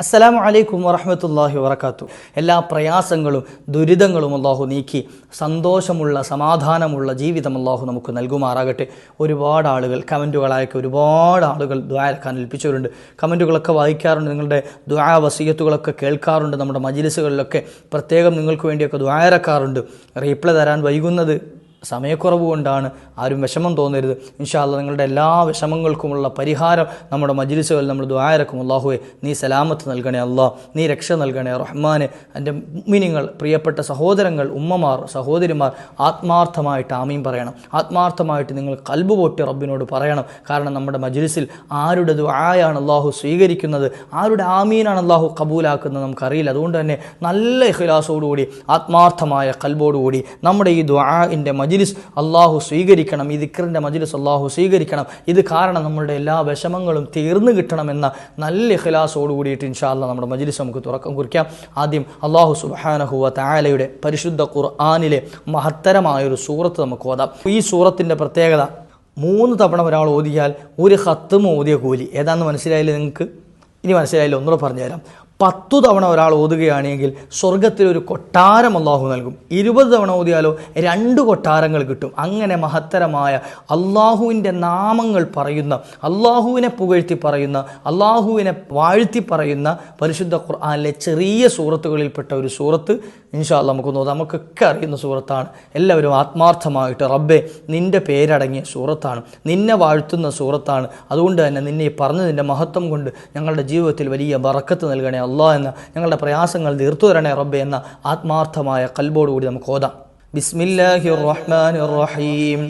അസ്സലാമു അലൈക്കും വറഹ്മത്തുള്ളാഹി വബറകാതുഹു. എല്ലാ പ്രയാസങ്ങളും ദുരിതങ്ങളും അല്ലാഹു നീക്കി സന്തോഷമുള്ള സമാധാനമുള്ള ജീവിതം അല്ലാഹു നമുക്ക് നൽകുമാറാകട്ടെ. ഒരുപാട് ആളുകൾ കമൻറ്റുകളായൊക്കെ ഒരുപാട് ആളുകൾ ദുആ ഇറക്കാൻ ഏൽപ്പിച്ചവരുണ്ട്. കമൻറ്റുകളൊക്കെ വായിക്കാറുണ്ട്, നിങ്ങളുടെ ദുആ വസിയത്തുകളൊക്കെ കേൾക്കാറുണ്ട്. നമ്മുടെ മജ്ലിസുകളിലൊക്കെ പ്രത്യേകം നിങ്ങൾക്ക് വേണ്ടിയൊക്കെ ദുആ ഇറക്കാറുണ്ട്. റീപ്ലൈ തരാൻ വൈകുന്നത് സമയക്കുറവ് കൊണ്ടാണ്. ആരും വിഷമം തോന്നരുത്. ഇൻഷാ അല്ലാഹ് നിങ്ങളുടെ എല്ലാ വിഷമങ്ങൾക്കുമുള്ള പരിഹാരം നമ്മുടെ മജ്ലിസുകളിൽ നമ്മൾ ദുആ ഇറക്കും. അല്ലാഹുവേ നീ സലാമത്ത് നൽകണേ അല്ലാഹ്, നീ രക്ഷ നൽകണേ റഹ്മാനെ. എൻ്റെ മുഅ്മിനീങ്ങൾ, പ്രിയപ്പെട്ട സഹോദരങ്ങൾ, ഉമ്മമാർ, സഹോദരിമാർ ആത്മാർത്ഥമായിട്ട് ആമീൻ പറയണം. ആത്മാർത്ഥമായിട്ട് നിങ്ങൾ ഖൽബ് പൊട്ടി റബ്ബിനോട് പറയണം. കാരണം നമ്മുടെ മജ്ലിസിൽ ആരുടെ ദുആയാണ് അല്ലാഹു സ്വീകരിക്കുന്നത്, ആരുടെ ആമീനാണ് അല്ലാഹു കബൂലാക്കുന്നത് നമുക്കറിയില്ല. അതുകൊണ്ട് തന്നെ നല്ല ഇഖ്ലാസോടുകൂടി ആത്മാർത്ഥമായ ഖൽബോടുകൂടി നമ്മുടെ ഈ ദുആഇൻ്റെ മജ്ലിസ് അല്ലാഹു സ്വീകരിക്കണം. ഈ ദിക്റിൻ്റെ മജ്ലിസ് അല്ലാഹു സ്വീകരിക്കണം. ഇത് കാരണം നമ്മളുടെ എല്ലാ വിഷമങ്ങളും തീർന്നു കിട്ടണമെന്ന നല്ല ഇഖ്ലാസോട് കൂടിയിട്ട് ഇൻഷാ അല്ലാഹ് നമ്മുടെ മജ്ലിസ് നമുക്ക് തുറക്കം കുറിക്കാം. ആദ്യം അല്ലാഹു സുബ്ഹാനഹു വ തആലയുടെ പരിശുദ്ധ ഖുർആനിലെ മഹത്തരമായൊരു സൂറത്ത് നമുക്ക് ഓതാം. ഈ സൂറത്തിൻ്റെ പ്രത്യേകത, 3 തവണ ഒരാൾ ഓതിയാൽ ഒരു ഖത്മ് ഓതിയ കൂലി. ഏതാണെന്ന് മനസ്സിലായില്ലേ നിങ്ങൾക്ക്? ഇനി മനസ്സിലായില്ല, ഒന്നുകൂടെ പറഞ്ഞുതരാം. 10 തവണ ഒരാൾ ഓതുകയാണെങ്കിൽ സ്വർഗത്തിലൊരു കൊട്ടാരം അല്ലാഹു നൽകും. 20 തവണ ഓതിയാലോ 2 കൊട്ടാരങ്ങൾ കിട്ടും. അങ്ങനെ മഹത്തരമായ അള്ളാഹുവിൻ്റെ നാമങ്ങൾ പറയുന്ന, അള്ളാഹുവിനെ പുകഴ്ത്തി പറയുന്ന, അള്ളാഹുവിനെ വാഴ്ത്തി പറയുന്ന പരിശുദ്ധ ഖുർആനിലെ ചെറിയ സൂറത്തുകളിൽപ്പെട്ട ഒരു സൂറത്ത് ഇൻഷാ അല്ലാഹ് നമുക്കൊന്ന് ഓതാം. നമുക്കൊക്കെ അറിയുന്ന സൂറത്താണ്. എല്ലാവരും ആത്മാർത്ഥമായിട്ട് റബ്ബേ നിൻ്റെ പേരടങ്ങിയ സൂറത്താണ്, നിന്നെ വാഴ്ത്തുന്ന സൂറത്താണ്. അതുകൊണ്ട് തന്നെ നിന്നെ പറഞ്ഞതിൻ്റെ മഹത്വം കൊണ്ട് ഞങ്ങളുടെ ജീവിതത്തിൽ വലിയ ബറക്കത്ത് നൽകണേ അല്ലാഹ് എന്ന, ഞങ്ങളുടെ പ്രയാസങ്ങൾ തീർത്തു തരണേ റബ്ബേ എന്ന ആത്മാർത്ഥമായ ഖൽബോടുകൂടി നമുക്ക് ഓതാം. ബിസ്മില്ലാഹിർ റഹ്മാനിർ റഹീം.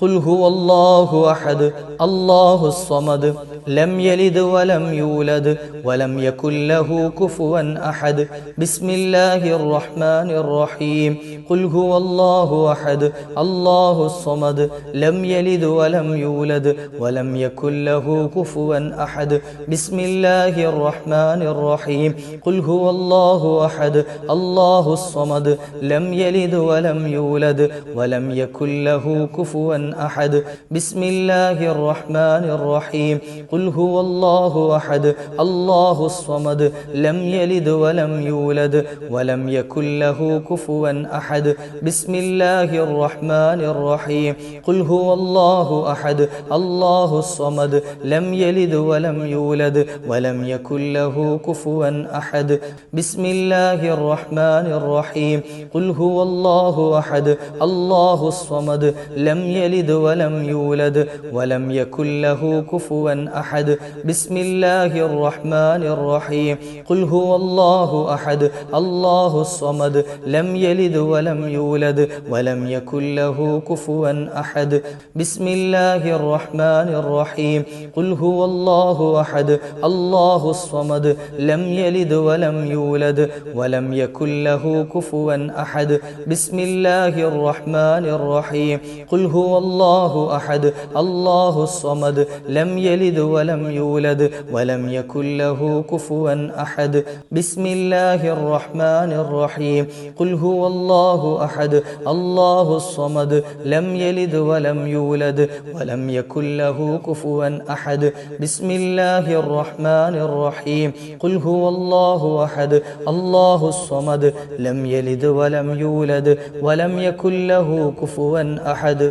ഖുൽ ഹുവല്ലാഹു അഹദ് അല്ലാഹുസ് സ്വമദ് ലം യലിദ് വലം യൂലദ് വലം യകുൽ ലഹു കുഫുവൻ അഹദ്. ബിസ്മില്ലാഹിർ റഹ്മാനിർ റഹീം. ഖുൽ ഹുവല്ലാഹു അഹദ് അല്ലാഹുസ് സ്വമദ് ലം യലിദ് വലം യൂലദ് വലം യകുൽ ലഹു കുഫുവൻ അഹദ്. ബിസ്മില്ലാഹിർ റഹ്മാനിർ റഹീം. ഖുൽ ഹുവല്ലാഹു അഹദ് അല്ലാഹുസ് സ്വമദ് ലം യലിദ് വലം യൂലദ് വലം യകുൽ ലഹു കുഫുവൻ അഹദ്. ബിസ്മില്ലാഹിർ റഹ്മാനിർ റഹീം. ഖുൽ ഹുവല്ലാഹു അഹദ് അല്ലാഹുസ് സ്വമദ് ലം യലിദ് വലം യൂലദ് വലം യകുൽ ലഹു കുഫുവൻ അഹദ്. ബിസ്മില്ലാഹിർ റഹ്മാനിർ റഹീം. ഖുൽ ഹുവല്ലാഹു അഹദ് അല്ലാഹുസ് സ്വമദ് ലം യലിദ് വലം യൂലദ് വലം യകുൽ ലഹു കുഫുവൻ അഹദ്. ബിസ്മില്ലാഹിർ റഹ്മാനിർ റഹീം. ഖുൽ ഹുവല്ലാഹു അഹദ് അല്ലാഹുസ് സ്വമദ് ലം യലിദ് വലം യൂലദ് വലം യകുൽ ലഹു കുഫുവൻ അഹദ്. ബിസ്മില്ലാഹിർ റഹ്മാനിർ റഹീം. ഖുൽ ഹുവല്ലാഹു അഹദ് അല്ലാഹുസ് സ്വമദ് ലം യലിദ് വലം യൂലദ് വലം യകുൽ ലഹു കുഫുവൻ അഹദ്. ബിസ്മില്ലാഹിർ റഹ്മാനിർ റഹീം. ഖുൽ ഹുവല്ലാഹു അഹദ് അല്ലാഹുസ് സ്വമദ് ലം യലിദ് വലം യൂലദ് വലം യകുൽ ലഹു കുഫുവൻ അഹദ്. ബിസ്മില്ലാഹിർ റഹ്മാനിർ റഹീം. ഖുൽ ഹുവല്ലാഹു അഹദ് അല്ലാഹുസ് സ്വമദ് ലം യലിദ് വലം യൂലദ് വലം യകുൽ ലഹു കുഫുവൻ അഹദ്. ബിസ്മില്ലാഹിർ റഹ്മാനിർ റഹീം. ഖുൽ ഹുവല്ലാഹു അഹദ് അല്ലാഹുസ് സ്വമദ് ലം യലിദ് വലം യൂലദ് വലം യകുൽ ലഹു കുഫുവൻ അഹദ്. ബിസ്മില്ലാഹിർ റഹ്മാനിർ റഹീം. ഖുൽ ഹുവല്ലാഹു അഹദ് അല്ലാഹുസ് സ്വമദ് ലം യലിദ് വലം യൂലദ് വലം യകുൽ ലഹു കുഫുവൻ അഹദ്.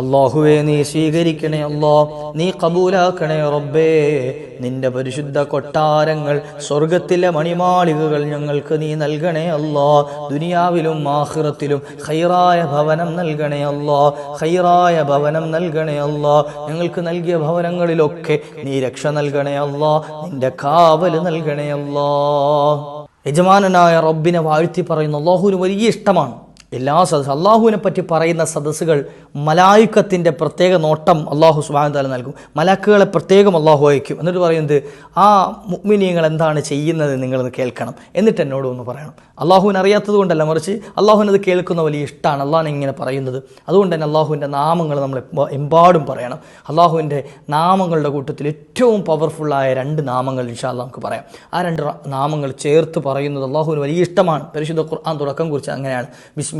അല്ലാഹുവേ നീ സ്വീകരിക്കണേ അല്ലാഹ്, നീ കബൂലാക്കണേ റബ്ബേ. നിന്റെ പരിശുദ്ധ കൊട്ടാരങ്ങൾ, സ്വർഗത്തിലെ മണിമാളികകൾ ഞങ്ങൾക്ക് നീ നൽകണേ അല്ലാഹ്. ദുനിയാവിലും ആഖിറത്തിലും ഖൈറായ ഭവനം നൽകണേ അല്ലാഹ്, ഖൈറായ ഭവനം നൽകണേ അല്ലാഹ്. ഞങ്ങൾക്ക് നൽകിയ ഭവനങ്ങളിലൊക്കെ നീ രക്ഷ നൽകണേ അല്ലാഹ്, നിന്റെ കാവൽ നൽകണേ അല്ലാഹ്. യജമാനനായ റബ്ബിനെ വാഴ്ത്തി പറയുന്ന അല്ലാഹുവിന് വലിയ ഇഷ്ടമാണ് എല്ലാ സദസ്സ്. അള്ളാഹുവിനെ പറ്റി പറയുന്ന സദസ്സുകൾ മലായിക്കത്തിൻ്റെ പ്രത്യേക നോട്ടം അള്ളാഹു സുബ്ഹാനഹു വതആല നൽകും. മലക്കുകളെ പ്രത്യേകം അള്ളാഹു അയക്കും. എന്നിട്ട് പറയുന്നത്, ആ മുഅ്മിനീങ്ങൾ എന്താണ് ചെയ്യുന്നത് നിങ്ങളൊന്ന് കേൾക്കണം, എന്നിട്ട് എന്നോട് ഒന്ന് പറയണം. അള്ളാഹുവിനെ അറിയാത്തത് കൊണ്ടല്ല, മറിച്ച് അള്ളാഹുവിനത് കേൾക്കുന്ന വലിയ ഇഷ്ടമാണ് അള്ളാഹ് ഇങ്ങനെ പറയുന്നത്. അതുകൊണ്ട് തന്നെ അള്ളാഹുവിൻ്റെ നാമങ്ങൾ നമ്മൾ എമ്പാടും പറയണം. അള്ളാഹുവിൻ്റെ നാമങ്ങളുടെ കൂട്ടത്തിൽ ഏറ്റവും പവർഫുള്ളായ 2 നാമങ്ങൾ ഇൻഷാ അല്ലാഹ് നമുക്ക് പറയാം. ആ 2 നാമങ്ങൾ ചേർത്ത് പറയുന്നത് അള്ളാഹുവിന് വലിയ ഇഷ്ടമാണ്. പരിശുദ്ധ ഖുർആൻ തുടക്കം കുറിച്ച് അങ്ങനെയാണ്. ബിസ്മി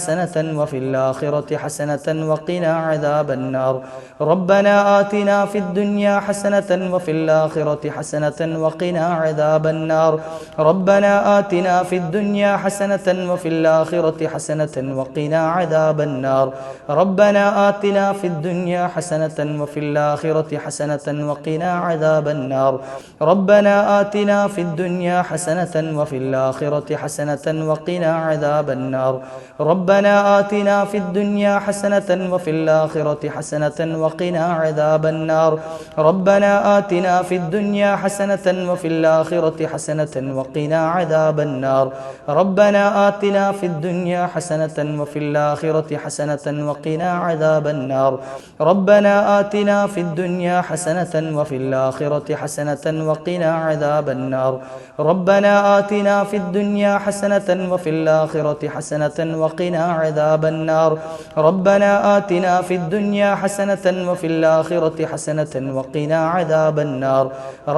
حسنة وفي الآخرة حسنة وقنا عذاب النار ربنا آتنا في الدنيا حسنة وفي الآخرة حسنة وقنا عذاب النار ربنا آتنا في الدنيا حسنة وفي الآخرة حسنة وقنا عذاب النار ربنا آتنا في الدنيا حسنة وفي الآخرة حسنة وقنا عذاب النار ربنا آتنا في الدنيا حسنة وفي الآخرة حسنة وقنا عذاب النار ربنا آتنا في الدنيا حسنة وفي الآخرة حسنة وقنا عذاب النار ربنا آتنا في الدنيا حسنة وفي الآخرة حسنة وقنا عذاب النار ربنا آتنا في الدنيا حسنة وفي الآخرة حسنة وقنا عذاب النار ربنا آتنا في الدنيا حسنة وفي الآخرة حسنة وقنا عذاب النار ربنا آتنا في الدنيا حسنة وفي الآخرة حسنة وقنا عذاب النار ربنا آتنا في الدنيا حسنة وفي الآخرة حسنة وقنا عذاب النار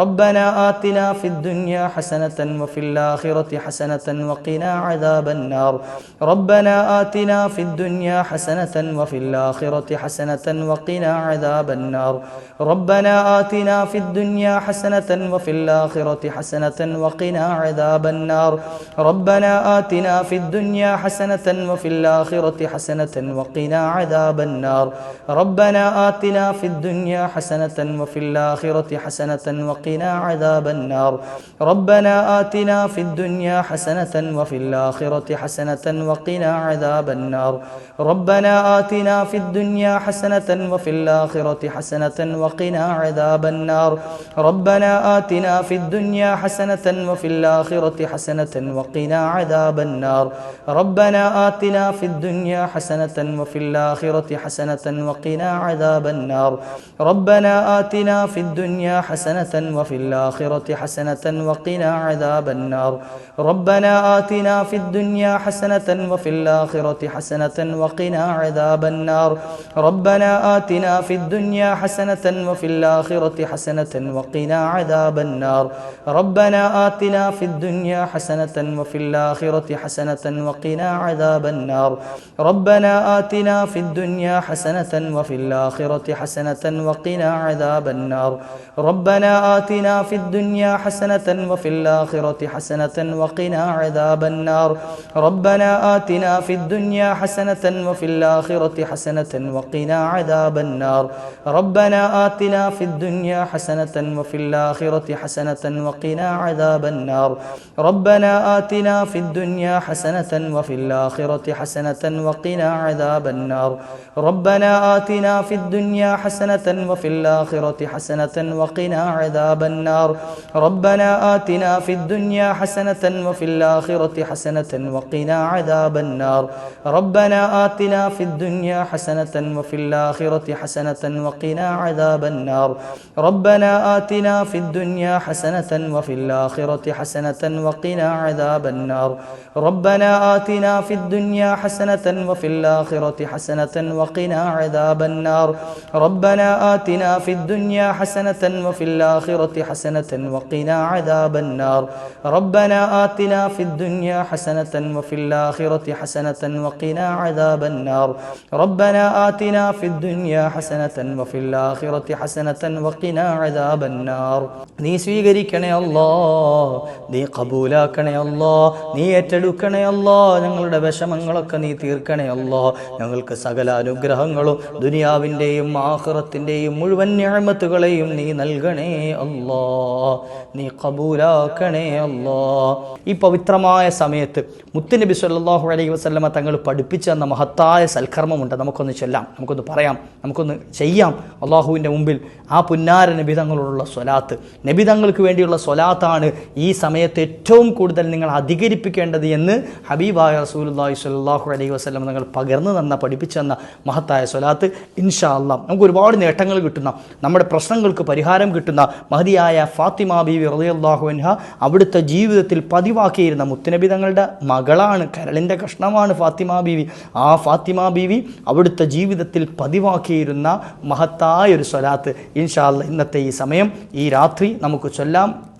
ربنا آتنا في الدنيا حسنة وفي الآخرة حسنة وقنا عذاب النار ربنا آتنا في الدنيا حسنة وفي الآخرة حسنة وقنا عذاب النار ربنا آتنا في الدنيا حسنة وفي الآخرة حسنة وقنا عذاب النار ربنا آتنا في الدنيا حسنة وفي الآخرة حسنة وقنا عذاب النار ربنا آتنا في الدنيا حسنة وفي الآخرة حسنة وقنا عذاب النار ربنا آتنا في الدنيا حسنة وفي الآخرة حسنة وقنا عذاب النار ربنا آتنا في الدنيا حسنة وفي الآخرة حسنة وقنا عذاب النار ربنا آتنا في الدنيا حسنة وفي الآخرة حسنة وقنا عذاب النار ربنا آتنا في الدنيا حسنة وفي الآخرة حسنة وقنا عذاب النار ربنا آتنا في الدنيا حسنة وفي الآخرة حسنة وقنا عذاب النار ربنا آتنا في الدنيا حسنة وفي الآخرة حسنة وقنا عذاب النار ربنا آتنا في الدنيا حسنة وفي الآخرة حسنة وقنا عذاب النار ربنا آتنا في الدنيا حسنة وفي الآخرة حسنة وقنا عذاب النار ربنا آتنا في الدنيا حسنة وفي الآخرة حسنة وقنا عذاب النار ربنا آتنا في الدنيا حسنة وفي الآخرة حسنة وقنا عذاب النار ربنا آتنا في الدنيا حسنة وفي الآخرة حسنة وقنا عذاب النار ربنا آتنا في الدنيا حسنة وفي الآخرة حسنة وقنا عذاب النار ربنا آتنا في الدنيا حسنة وفي الآخرة حسنة وقنا عذاب النار ربنا آتنا في الدنيا حسنة وفي الآخرة حسنة وقنا عذاب النار ربنا آتنا في الدنيا حسنة وفي الآخرة حسنة وقنا عذاب النار ربنا آتنا في الدنيا حسنة وفي الآخرة حسنة وقنا عذاب النار ربنا آتنا في الدنيا حسنة وفي الآخرة حسنة وقنا عذاب النار ربنا آتنا في الدنيا حسنة وفي الآخرة حسنة وقنا عذاب النار ربنا آتنا في الدنيا حسنة وفي الآخرة حسنة وقنا عذاب النار ربنا آتنا في الدنيا حسنة وفي الآخرة حسنة وقنا عذاب النار ربنا آتنا في الدنيا حسنة وفي الآخرة حسنة وقنا عذاب النار നീ സ്വീകരിക്കണേ അല്ലാ, നീ കബൂലാക്കണേ അല്ലാ, നീ ഏറ്റെടുക്കണേ അല്ലാ, ഞങ്ങളുടെ വിഷമങ്ങളൊക്കെ നീ തീർക്കണേ അല്ലാ, ഞങ്ങൾക്ക് സകല അനുഗ്രഹങ്ങളും ദുനിയാവിൻ്റെയും ആഖിറത്തിൻ്റെയും മുഴുവൻ നിഅമത്തുകളെയും നീ നൽകണേ അല്ലാ, നീ കബൂലാക്കണേ അല്ലാ. ഈ പവിത്രമായ സമയത്ത് മുത്തുനബി സല്ലല്ലാഹു അലൈഹി വസല്ലമ തങ്ങൾ പഠിപ്പിച്ച എന്ന മഹത്തായ സൽക്കർമ്മമുണ്ട്. നമുക്കൊന്ന് ചൊല്ലാം, നമുക്കൊന്ന് പറയാം, നമുക്കൊന്ന് ചെയ്യാം. അള്ളാഹുവിൻ്റെ മുമ്പിൽ ആ പുന്നാര നബി തങ്ങളോടുള്ള സ്വലാത്ത്, നബി തങ്ങൾക്ക് വേണ്ടിയുള്ള സ്വലാത്താണ് ഈ സമയത്ത് ഏറ്റവും കൂടുതൽ നിങ്ങൾ അധികരിപ്പിക്കേണ്ടത് എന്ന് ഹബീബായ റസൂലുള്ളാഹി സ്വല്ലല്ലാഹു അലൈഹി വസല്ലം തങ്ങൾ പകർന്നു തന്ന പഠിപ്പിച്ചു തന്ന മഹത്തായ സ്വലാത്ത്. ഇൻഷാ അല്ലാഹ് നമുക്ക് ഒരുപാട് നേട്ടങ്ങൾ കിട്ടുന്ന, നമ്മുടെ പ്രശ്നങ്ങൾക്ക് പരിഹാരം കിട്ടുന്ന മഹദിയായ ഫാത്തിമ ബീവി റളിയല്ലാഹു അൻഹ അവിടുത്തെ ജീവിതത്തിൽ പതിവാക്കിയിരുന്ന മുത്തുനബി തങ്ങളുടെ മകളാണ്, കരളിൻ്റെ കഷ്ണമാണ് ഫാത്തിമ ബീവി. ആ ഫാത്തിമ ബീവി അവിടുത്തെ ജീവിതത്തിൽ പതിവാക്കിയിരുന്ന മഹത്തായ ഒരു സ്വലാത്ത് ഇൻഷാ അല്ലാഹ് ഇന്നത്തെ ഈ സമയം, ഈ രാത്രി നമുക്ക് ചൊല്ലാം.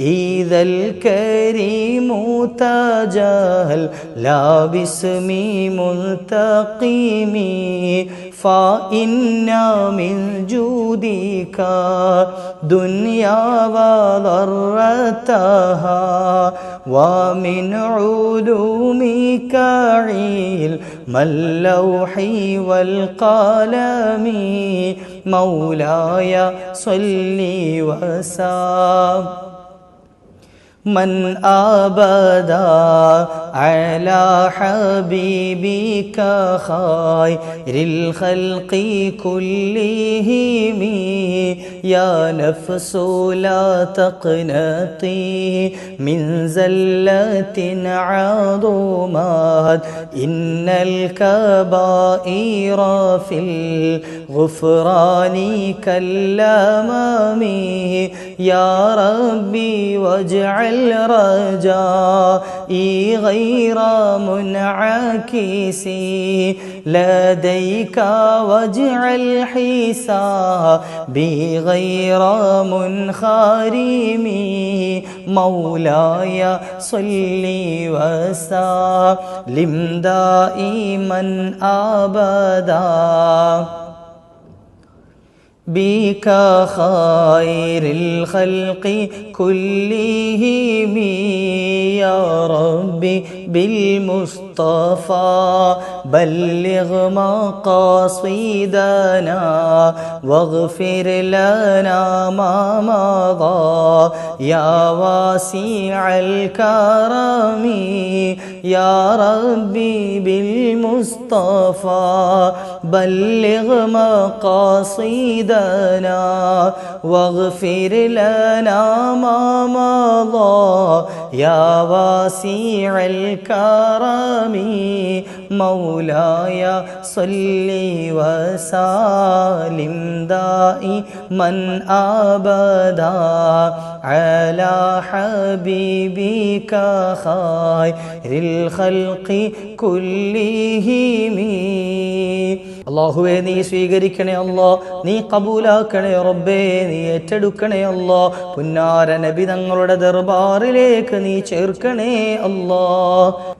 إذا الكريم تجاهل لا باسم منتقم فإن من جودك دنيا وضرتها ومن علومك علم اللوح والقلم مولاي صل وسلم من أبدا على حبيبك خير الخلق كلهم يا نفس لا تقنطي من زلة عظمت إن الكبائر في الغفران كالأمام يا ربي واجعل رجائي غير منعكس لديك واجعل حسابي غير منخرم مولاي صل وسلم دائما أبدا بك خير الخلق كلهم يا ربي بالمصطفى بلغ مقاصدنا واغفر لنا ما مضى يا واسع الكرم يا ربي بالمصطفى بلغ مقاصدنا واغفر لنا ما مضى يا واسع الكرم مولاي صل وسلم دائما أبدا على حبيبك خير الخلق كلهم അള്ളാഹുവേ നീ സ്വീകരിക്കണേ അല്ലാ, നീ കബൂലാക്കണേ റബ്ബേ, നീ ഏറ്റെടുക്കണേ അല്ലാ, പുന്നാര നബി തങ്ങളുടെ ദർബാറിലേക്ക് നീ ചേർക്കണേ അല്ലാ.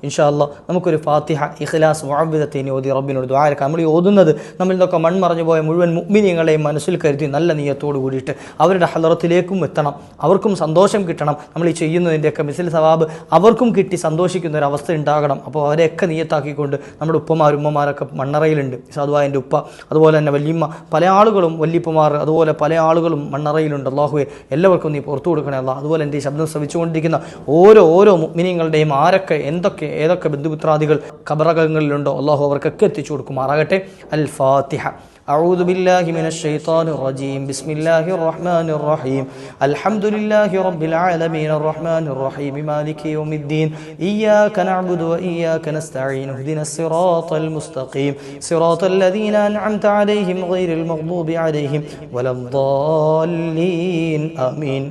ഇൻഷാ അല്ലാഹ് നമുക്കൊരു ഫാത്തിഹ ഇഖ്ലാസ് മുഅവ്വിദത്തൈനി ഓതി റബ്ബിനോട് ദുആ ചെയ്യണം. നമ്മൾ ഓതുന്നത് നമ്മിൽ നിന്നൊക്കെ മൺമറഞ്ഞു പോയ മുഴുവൻ മുഅ്മിനീങ്ങളെയും മനസ്സിൽ കരുതി നല്ല നിയ്യത്തോട് കൂടിയിട്ട് അവരുടെ ഹളറത്തിലേക്കും എത്തണം, അവർക്കും സന്തോഷം കിട്ടണം. നമ്മൾ ഈ ചെയ്യുന്നതിൻ്റെയൊക്കെ മിസ്ൽ സവാബ് അവർക്കും കിട്ടി സന്തോഷിക്കുന്ന ഒരു അവസ്ഥ ഉണ്ടാകണം. അപ്പോൾ അവരെയൊക്കെ നിയ്യത്താക്കിക്കൊണ്ട് നമ്മുടെ ഉമ്മമാരൊക്കെ മണ്ണറയിലുണ്ട്. സാധുവായൻ്റെ ഉപ്പ, അതുപോലെ തന്നെ വല്യമ്മ, പല ആളുകളും വല്യപ്പമാർ, അതുപോലെ പല ആളുകളും മണ്ണറയിലുണ്ട്. അല്ലാഹുവേ എല്ലാവർക്കും നീ പുറത്തു കൊടുക്കണേ അല്ലാഹ്. അതുപോലെ എൻ്റെ ഈ ശബ്ദം ശ്രവിച്ചുകൊണ്ടിരിക്കുന്ന ഓരോ മുഅ്മിനീങ്ങളുടെയും ഏതൊക്കെ ബന്ധുമിത്രാദികൾ ഖബറകങ്ങളിലുണ്ടോ അല്ലാഹു അവർക്കൊക്കെ എത്തിച്ചു കൊടുക്കുമാറാകട്ടെ. അൽ ഫാത്തിഹ. أعوذ بالله من الشيطان الرجيم. بسم الله الرحمن الرحيم. الحمد لله رب العالمين الرحمن الرحيم مالك يوم الدين إياك نعبد وإياك نستعين اهدنا الصراط المستقيم صراط الذين أنعمت عليهم غير المغضوب عليهم ولا الضالين آمين.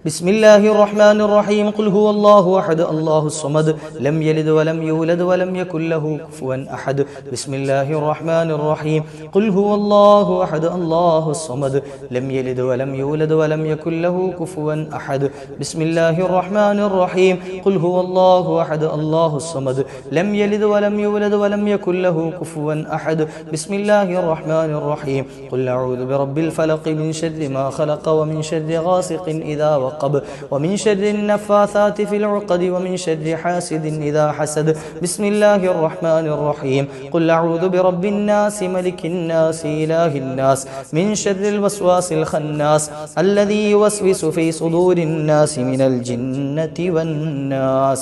بسم الله الرحمن الرحيم. قل هو الله أحد الله الصمد لم يلد ولم يولد ولم يكن له كفوا أحد. بسم الله الرحمن الرحيم. قل هو الله أحد الله الصمد لم يلد ولم يولد ولم يكن له كفوا أحد. بسم الله الرحمن الرحيم. قل هو الله أحد الله الصمد لم يلد ولم يولد ولم يكن له كفوا أحد. بسم الله الرحمن الرحيم. قل أعوذ برب الفلق من شر ما خلق ومن شر غاسق إذا وقب ومن شر النفاثات في العقد ومن شر حاسد إذا حسد. بسم الله الرحمن الرحيم. قل أعوذ برب الناس ملك الناس إله الناس من شر الوسواس الخناس الذي يوسوس في صدور الناس من الجنة والناس.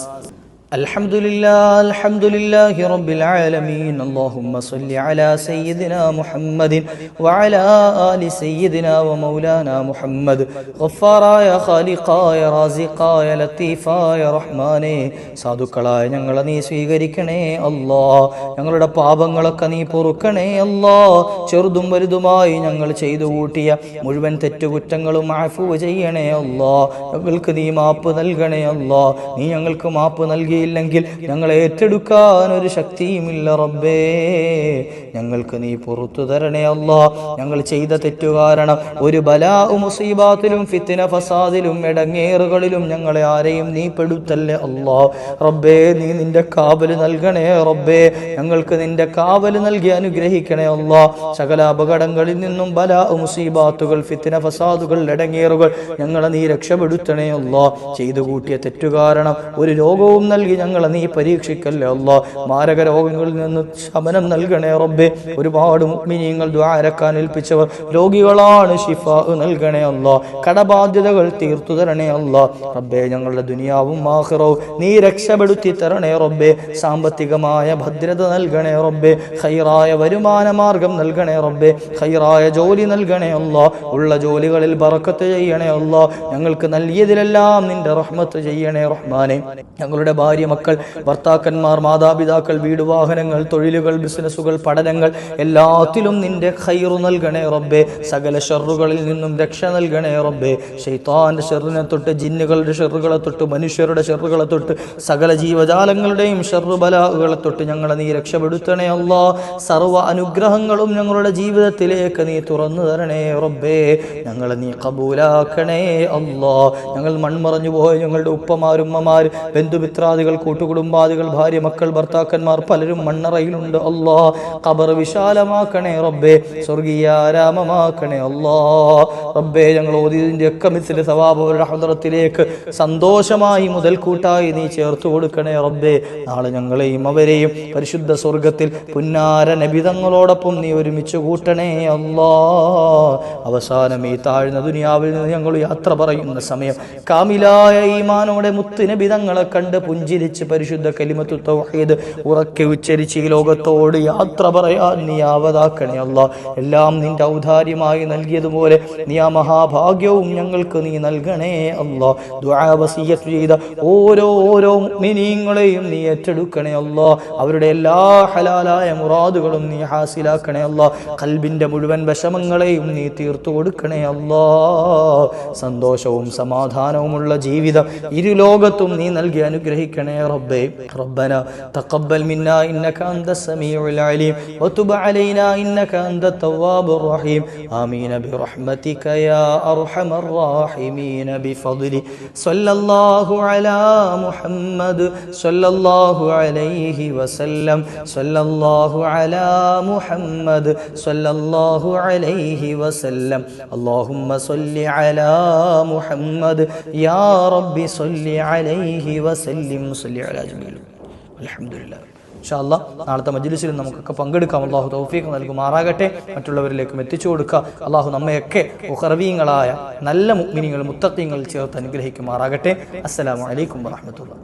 الحمد لله رب العالمين. اللهم صل على سيدنا محمد وعلى آل سيدنا ومولانا محمد. غفاറായ ഖാലിഖായ റാസിഖായ ലത്തീഫായ റഹ്മാനേ, സാധുക്കളായ ഞങ്ങളെ നീ സ്വീകരിക്കണേ അല്ലാ. ഞങ്ങളുടെ പാപങ്ങളൊക്കെ നീ പൊറുക്കണേ അല്ലാ. ചെറുതും വലുതുമായി ഞങ്ങൾ ചെയ്തു കൂട്ടിയ മുഴുവൻ തെറ്റുകുറ്റങ്ങളും അഫ്വ് ചെയ്യണേ അല്ലാ. ഞങ്ങൾക്ക് നീ മാപ്പ് നൽകണേ അല്ലാ. നീ ഞങ്ങൾക്ക് മാപ്പ് നൽകി നൽകിയില്ലെങ്കിൽ ഞങ്ങളെ ഏറ്റെടുക്കാൻ ഒരു ശക്തിയുമില്ല റബ്ബേ. ഞങ്ങൾക്ക് നീ പുറത്തു തരണേ അല്ലാ. ഞങ്ങൾ ചെയ്ത തെറ്റു കാരണം ഒരു ബലാ മുസീബാത്തിലും ഫിത്ന ഫസാദിലും ഇടങ്ങേറുകളിലും ഞങ്ങളെ ആരെയും നീ പെടുത്തല്ലേ അല്ലാ. റബ്ബേ, നീ നിന്റെ കാവല് നൽകണേ റബ്ബേ. ഞങ്ങൾക്ക് നിന്റെ കാവല് നൽകി അനുഗ്രഹിക്കണേ അല്ലാ. സകല അപകടങ്ങളിൽ നിന്നും ബലാ മുസീബാത്തുകൾ ഫിത്ന ഫസാദുകൾ ഇടങ്ങേറുകൾ ഞങ്ങളെ നീ രക്ഷപ്പെടുത്തണേ അല്ലാ. ചെയ്തു കൂട്ടിയ തെറ്റു കാരണം ഒരു രോഗവും നൽകി ഞങ്ങളെ നീ പരീക്ഷിക്കല്ലേ അല്ലാ. മാരക രോഗങ്ങളിൽ നിന്ന് ശമനം നൽകണേ റബ്ബേ. ഒരുപാട് മുഅ്മിനീങ്ങൾ ദുആ ഇറക്കാൻ ഏൽപ്പിച്ചവർ രോഗികളാണ്, ശിഫാ നൽകണേ അല്ലാ. കടബാധ്യതകൾ തീർത്തു തരണേ അല്ലാ. റബ്ബേ, ഞങ്ങളുടെ ദുനിയാവും ആഖിറവും നീ രക്ഷപ്പെടുത്തി തരണേ റബ്ബേ. സാമ്പത്തികമായ ഭദ്രത നൽകണേ റബ്ബേ. ഖൈറായ വരുമാന മാർഗം നൽകണേ റബ്ബേ. ഖൈറായ ജോലി നൽകണേ അല്ലാ. ഉള്ള ജോലികളിൽ ബറക്കത്ത് ചെയ്യണേ അല്ലാ. ഞങ്ങൾക്ക് നൽകിയതിലെല്ലാം നിന്റെ റഹ്മത്ത് ചെയ്യണേ റഹ്മാനെ. ഞങ്ങളുടെ ഭാര്യ, മക്കൾ, ഭർത്താക്കന്മാർ, മാതാപിതാക്കൾ, വീട്, വാഹനങ്ങൾ, തൊഴിലുകൾ, ബിസിനസ്സുകൾ, പഠനങ്ങൾ എല്ലാത്തിലും നിന്റെ ഖൈറു നൽകണേ റബ്ബേ. സകല ഷർറുകളിൽ നിന്നും രക്ഷ നൽകണേ റബ്ബേ. ശൈത്താന്റെ ഷർറിനെ തൊട്ട്, ജിന്നുകളുടെ ഷർറുകളെ തൊട്ട്, മനുഷ്യരുടെ ഷർറുകളെ തൊട്ട്, സകല ജീവജാലങ്ങളുടെയും ഷർറു ബലാകളെ തൊട്ട് ഞങ്ങളെ നീ രക്ഷപ്പെടുത്തണേ അല്ലാ. സർവ്വ അനുഗ്രഹങ്ങളും ഞങ്ങളുടെ ജീവിതത്തിലേക്ക് നീ തുറന്നു തരണേ റബ്ബേ. ഞങ്ങളെ നീ കബൂലാക്കണേ അല്ലാ. ഞങ്ങൾ മൺമറഞ്ഞു പോയ ഞങ്ങളുടെ ഉപ്പമാർ, ഉമ്മമാർ, ബന്ധുമിത്രാദികൾ, കൂട്ടുകുടുംബാദികൾ, ഭാര്യ, മക്കൾ, ഭർത്താക്കന്മാർ പലരും മണ്ണറയിലുണ്ട് അല്ലാ. ഖബർ വിശാലമാക്കണേ റബ്ബേ. സ്വർഗീയാരാമമാക്കണേ അല്ലാ. റബ്ബേ, ഞങ്ങൾ ഓതിയതിന്റെ ഒക്കെ മിസ്ലിൽ സവാബ് അവരുടെ ഹദ്റത്തിലേക്ക് സന്തോഷമായി മുതൽക്കൂട്ടായി നീ ചേർത്തു കൊടുക്കണേ റബ്ബേ. നാളെ ഞങ്ങളെയും അവരെയും പരിശുദ്ധ സ്വർഗത്തിൽ പുന്നാര നബിതങ്ങളോടൊപ്പം നീ ഒരുമിച്ച് കൂട്ടണേ അല്ലാ. അവസാനം ഈ താഴ്ന്ന ദുനിയാവിൽ നിന്ന് ഞങ്ങൾ യാത്ര പറയുന്ന സമയം കാമിലായ ഈമാനോടെ മുത്ത് നബിതങ്ങളെ കണ്ട് പുഞ്ചിരിച്ച് പരിശുദ്ധ കലിമത്തു തൗഹീദ് ഉറക്കെ ഉച്ചരിച്ച് ഈ ലോകത്തോട് യാത്ര പറയാൻ നീ ആവതാക്കണേ അല്ലാ. എല്ലാം നിന്റെ ഔദാര്യമായി നൽകിയതുപോലെ നീ ആ മഹാഭാഗ്യവും ഞങ്ങൾക്ക് നീ നൽകണേ അല്ലാ. ദുആ വസിയ്യത്ത് ചെയ്ത ഓരോ മുഅ്മിനീങ്ങളെയും നീ ഏറ്റെടുക്കണേ അല്ലാ. അവരുടെ എല്ലാ ഹലാലായ മുറാദുകളും നീ ഹാസിലാക്കണേ അല്ലാ. ഖൽബിന്റെ മുഴുവൻ വിഷമങ്ങളെയും നീ തീർത്തു കൊടുക്കണേ അല്ലാ. സന്തോഷവും സമാധാനവുമുള്ള ജീവിതം ഇരുലോകത്തും നീ നൽകി അനുഗ്രഹിക്കണേ റബ്ബേ. റബ്ബന തഖബ്ബൽ മിന്നാ ഇന്നക അൻതസ് സമീഉൽ അലീം വതുബ് അലൈനാ ഇന്നക അൻതത് തവ്വാബുർ റഹീം. ആമീൻ ബിറഹ്മതിക യാ അർഹമർ റഹീമീൻ ബിഫദ്ലി സ്വല്ലല്ലാഹു അലാ മുഹമ്മദ് സ്വല്ലല്ലാഹു അലൈഹി വസല്ലം സ്വല്ലല്ലാഹു അലാ മുഹമ്മദ് സ്വല്ലല്ലാഹു അലൈഹി വസല്ലം. അല്ലാഹുമ്മ സ്വല്ലി അലാ മുഹമ്മദ് യാ റബ്ബി സ്വല്ലി അലൈഹി വസല്ലിം സ്വല്ലി അലാ ജമീൽ. അൽഹംദുലില്ലാഹ്. ഇൻഷാ അല്ലാഹ് നാളത്തെ മജ്ലിസിൽ നമുക്കൊക്കെ പങ്കെടുക്കാം. അല്ലാഹു തൗഫീഖ് നൽകുമാറാകട്ടെ. മറ്റുള്ളവരിലേക്കും എത്തിച്ചു കൊടുക്കുക. അല്ലാഹു നമ്മയൊക്കെ മുഖറബീങ്ങളായ നല്ല മുഅ്മിനീങ്ങൾ, മുത്തഖീങ്ങൾ ചേർത്ത് അനുഗ്രഹിക്കുമാറാകട്ടെ. അസ്സലാമു അലൈക്കും വറഹ്മത്തുള്ളാഹി.